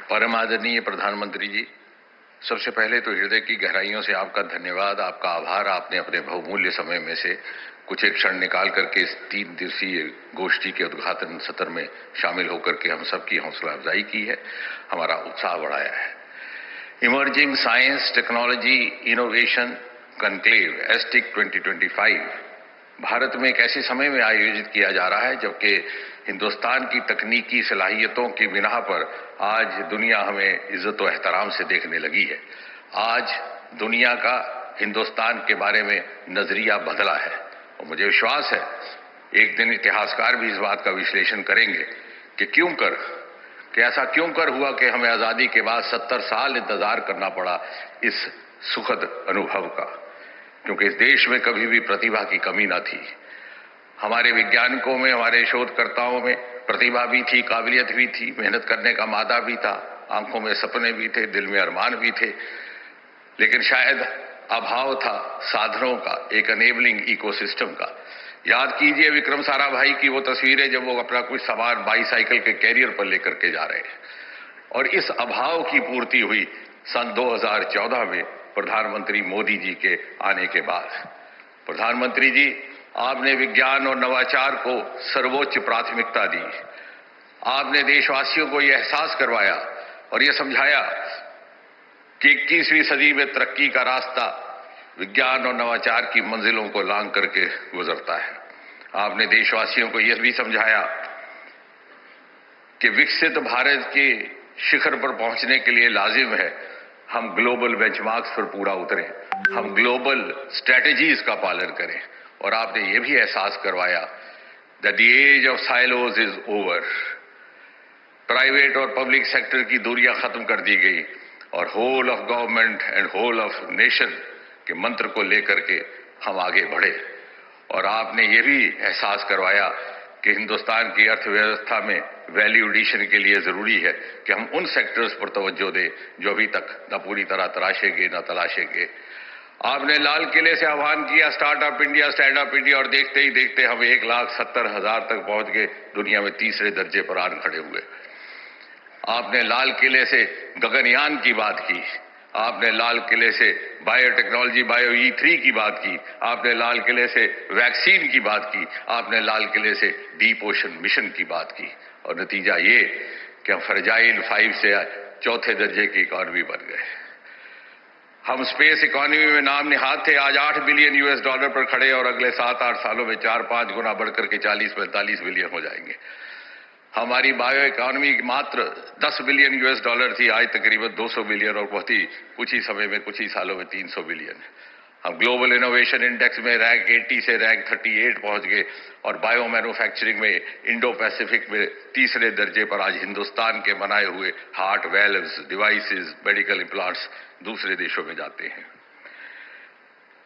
परम आदरणीय प्रधानमंत्री जी, सबसे पहले तो हृदय की गहराइयों से आपका धन्यवाद, आपका आभार। आपने अपने बहुमूल्य समय में से कुछ एक क्षण निकाल करके इस 3 दिवसीय गोष्ठी के उद्घाटन सत्र में शामिल होकर के हम सबकी हौसला अफजाई की है, हमारा उत्साह बढ़ाया है। Emerging science technology innovation conclave asterisk 2025 Bharat में एक ऐसे समय में आयोजित किया जा रहा है जबकि हिंदुस्तान की तकनीकी सलाहियतों की बिना पर आज दुनिया हमें इज्जत और एहतराम से देखने लगी है। आज दुनिया का हिंदुस्तान के बारे में नजरिया बदला है और मुझे विश्वास है एक दिन इतिहासकार भी इस बात का विश्लेषण करेंगे कि ऐसा क्यों कर हुआ कि हमें आजादी के बाद 70 साल इंतजार करना पड़ा इस सुखद अनुभव का, क्योंकि इस देश में कभी भी प्रतिभा की कमी न थी। हमारे वैज्ञानिकों में, हमारे शोधकर्ताओं में प्रतिभा भी थी, काबिलियत भी थी, मेहनत करने का मादा भी था, आंखों में सपने भी थे, दिल में अरमान भी थे, लेकिन शायद अभाव था साधनों का, एक अनेबलिंग इकोसिस्टम का। याद कीजिए विक्रम साराभाई की वो तस्वीरें जब वो अपना कुछ सामान बाईसाइकिल के कैरियर पर लेकर के जा रहे हैं, और इस अभाव की पूर्ति हुई सन 2014 में प्रधानमंत्री मोदी जी के आने के बाद। प्रधानमंत्री जी, आपने विज्ञान और नवाचार को सर्वोच्च प्राथमिकता दी। आपने देशवासियों को यह एहसास करवाया और यह समझाया कि 21वीं सदी में तरक्की का रास्ता विज्ञान और नवाचार की मंजिलों को लांघ करके गुजरता है। आपने देशवासियों को यह भी समझाया कि विकसित भारत के शिखर पर पहुंचने के लिए लाजिम है हम ग्लोबल बेंचमार्क्स पर पूरा उतरें, हम ग्लोबल स्ट्रेटेजीज का पालन करें, और आपने ये भी एहसास करवाया that the age of silos is over. Private और पब्लिक सेक्टर की दूरियां खत्म कर दी गई और whole of government and whole of nation के मंत्र को लेकर के हम आगे बढ़े। और आपने ये भी एहसास करवाया कि हिंदुस्तान की अर्थव्यवस्था में वैल्यू एडिशन के लिए जरूरी है कि हम उन सेक्टर्स पर तवज्जो दें जो अभी तक न पूरी तरह तराशेंगे न तलाशेंगे। आपने लाल किले से आह्वान किया startup India, stand up India, और देखते ही देखते हम 1,70,000 तक पहुंच गए, दुनिया में तीसरे दर्जे पर आन खड़े हुए। आपने लाल किले से गगनयान की बात की, आपने लाल किले से बायोटेक्नोलॉजी बायो E3 की बात की, आपने लाल किले से वैक्सीन की बात की, आपने लाल किले से डीप ओशन मिशन की बात की, और नतीजा ये कि हम फ्रेजाइल 5 से चौथे दर्जे की इकॉनमी बन गए। हम स्पेस इकॉनमी में नाम निहाद थे, आज $8 बिलियन पर खड़े, और अगले 7-8 सालों में 4-5 गुना बढ़कर के 40-45 बिलियन हो जाएंगे। हमारी बायो इकॉनमी मात्र $10 बिलियन थी, आज तकरीबन 200 बिलियन, और बहुत ही कुछ ही समय में, कुछ ही सालों में 300 बिलियन। हम ग्लोबल इनोवेशन इंडेक्स में रैंक 80 से रैंक 38 पहुंच गए, और बायो मैन्युफैक्चरिंग में इंडो पैसिफिक में तीसरे दर्जे पर आज हिंदुस्तान के बनाए हुए heart valves, devices, medical implants दूसरे देशों में जाते हैं।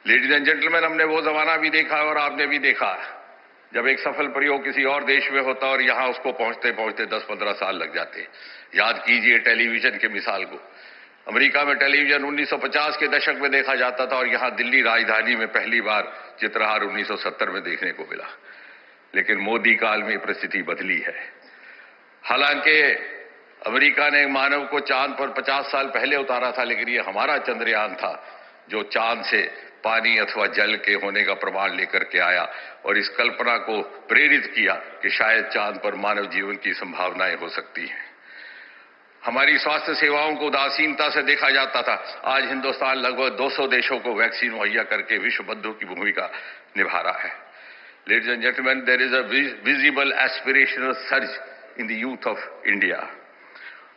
लेडीज एंड जेंटलमैन, हमने वो जमाना भी देखा और आपने भी देखा जब एक सफल प्रयोग किसी और देश में होता और यहां उसको पहुंचते पहुंचते 10-15 साल लग जाते। याद कीजिए टेलीविजन के मिसाल को। अमेरिका में टेलीविजन 1950 के दशक में देखा जाता था और यहां दिल्ली राजधानी में पहली बार चित्रहार 1970 में देखने को मिला। लेकिन मोदी काल में परिस्थिति बदली है। हालांकि अमेरिका ने मानव को चांद पर 50 साल पहले उतारा था, लेकिन ये हमारा चंद्रयान था जो चांद से पानी अथवा जल के होने का प्रमाण लेकर के आया और इस कल्पना को प्रेरित किया कि शायद चांद पर मानव जीवन की संभावनाएं हो सकती हैं। हमारी स्वास्थ्य सेवाओं को उदासीनता से देखा जाता था, आज हिंदुस्तान लगभग 200 देशों को वैक्सीन मुहैया करके विश्व बंधु की भूमिका निभा रहा है। Ladies and gentleman, there is a visible aspirational surge in the youth of India,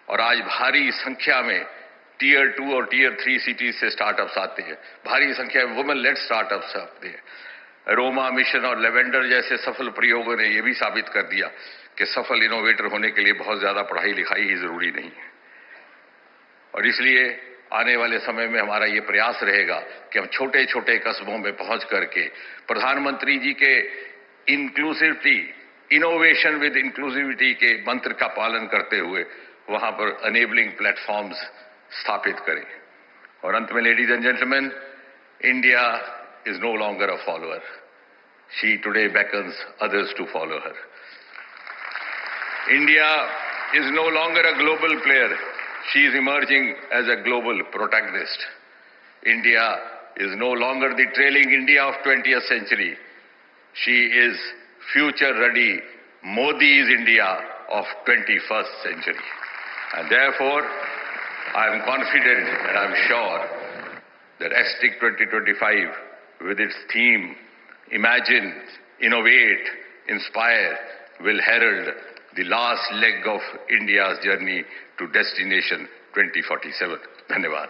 और आज भारी संख्या में टीयर 2 और टीयर 3 सिटीज से स्टार्टअप्स आते हैं, भारी संख्या में वुमेन लेड स्टार्टअप्स आते हैं। अरोमा मिशन और लेवेंडर जैसे सफल प्रयोगों ने यह भी साबित कर दिया कि सफल इनोवेटर होने के लिए बहुत ज्यादा पढ़ाई लिखाई ही जरूरी नहीं है। और इसलिए आने वाले समय में हमारा ये प्रयास रहेगा कि हम छोटे छोटे कस्बों में पहुंच करके प्रधानमंत्री जी के इंक्लूसिविटी, इनोवेशन विद इंक्लूसिविटी के मंत्र का पालन करते हुए वहां पर अनेबलिंग प्लेटफॉर्म्स स्थापित करें। और अंत में ladies and gentleman, India is no longer a follower. She today beckons others to follow her. India is no longer a global player. She is emerging as a global protagonist. India is no longer the trailing India of 20th century. She is future-ready Modi's India of 21st century. And therefore, I am confident and I am sure that STIC 2025, with its theme, Imagine, Innovate, Inspire, will herald the last leg of India's journey to Destination 2047. Dhanyavad.